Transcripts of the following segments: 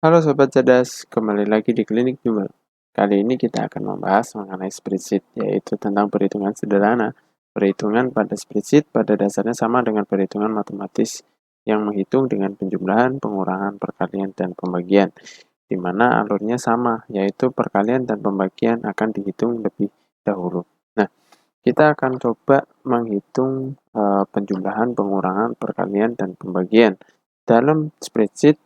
Halo Sobat Cerdas, kembali lagi di Klinik Jumal. Kali ini kita akan membahas mengenai spreadsheet, yaitu tentang perhitungan sederhana. Perhitungan pada spreadsheet pada dasarnya sama dengan perhitungan matematis yang menghitung dengan penjumlahan, pengurangan, perkalian, dan pembagian, di mana alurnya sama, yaitu perkalian dan pembagian akan dihitung lebih dahulu. Nah, kita akan coba menghitung penjumlahan, pengurangan, perkalian, dan pembagian. Dalam spreadsheet,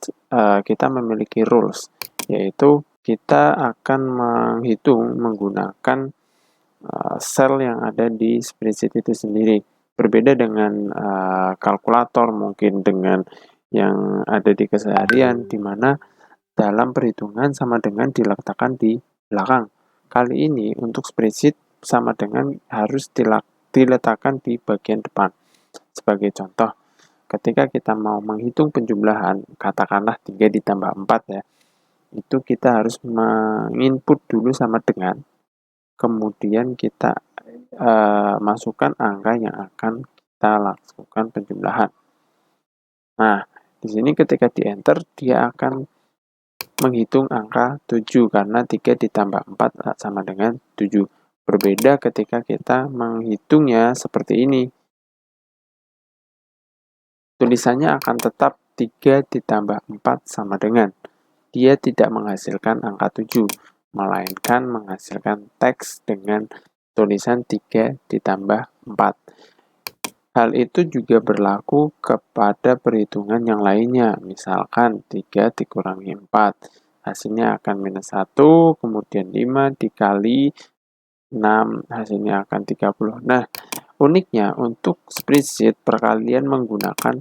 kita memiliki rules, yaitu kita akan menghitung menggunakan sel yang ada di spreadsheet itu sendiri. Berbeda dengan kalkulator, mungkin dengan yang ada di keseharian, di mana dalam perhitungan sama dengan diletakkan di belakang. Kali ini untuk spreadsheet sama dengan harus diletakkan di bagian depan. Sebagai contoh, ketika kita mau menghitung penjumlahan, katakanlah 3 ditambah 4 ya, itu kita harus menginput dulu sama dengan, kemudian kita masukkan angka yang akan kita lakukan penjumlahan. Nah, di sini ketika di enter, dia akan menghitung angka 7 karena 3 ditambah 4 sama dengan 7. Berbeda ketika kita menghitungnya seperti ini. Tulisannya akan tetap 3 ditambah 4 sama dengan. Dia tidak menghasilkan angka 7, melainkan menghasilkan teks dengan tulisan 3 ditambah 4. Hal itu juga berlaku kepada perhitungan yang lainnya, misalkan 3 dikurangi 4, hasilnya akan minus 1, kemudian 5 dikali 6, hasilnya akan 30. Nah, uniknya untuk spreadsheet perkalian menggunakan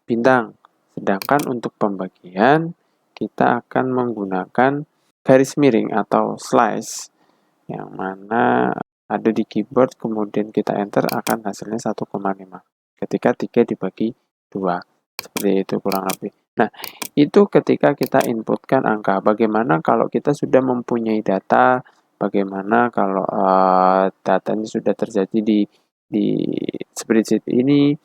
bintang, sedangkan untuk pembagian kita akan menggunakan garis miring atau slice, yang mana ada di keyboard, kemudian kita enter akan hasilnya 1,5 ketika 3 dibagi 2, seperti itu kurang lebih. Nah, itu ketika kita inputkan angka. Bagaimana kalau kita sudah mempunyai data, bagaimana kalau datanya sudah terjadi di spreadsheet ini,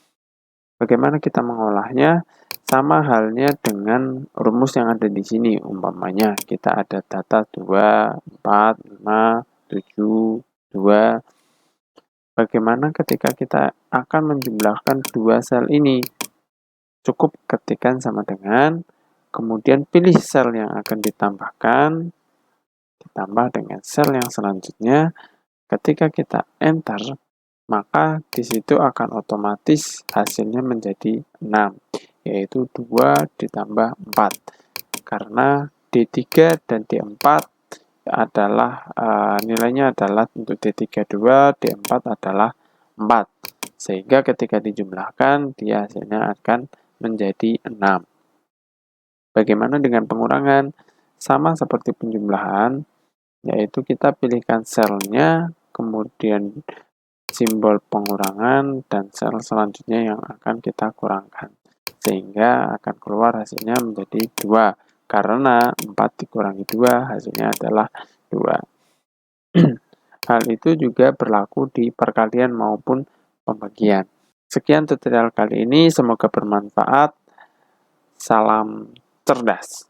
bagaimana kita mengolahnya. Sama halnya dengan rumus yang ada di sini. Umpamanya kita ada data 2, 4, 5, 7, 2. Bagaimana ketika kita akan menjumlahkan dua sel ini? Cukup ketikkan sama dengan, kemudian pilih sel yang akan ditambahkan, ditambah dengan sel yang selanjutnya. Ketika kita enter, maka di situ akan otomatis hasilnya menjadi 6, yaitu 2 ditambah 4. Karena D3 dan D4 adalah nilainya adalah untuk D3 2, D4 adalah 4. Sehingga ketika dijumlahkan, dia hasilnya akan menjadi 6. Bagaimana dengan pengurangan? Sama seperti penjumlahan, yaitu kita pilihkan selnya, kemudian simbol pengurangan, dan sel selanjutnya yang akan kita kurangkan. Sehingga akan keluar hasilnya menjadi 2. Karena 4 dikurangi 2 hasilnya adalah 2. Hal itu juga berlaku di perkalian maupun pembagian. Sekian tutorial kali ini, semoga bermanfaat. Salam cerdas.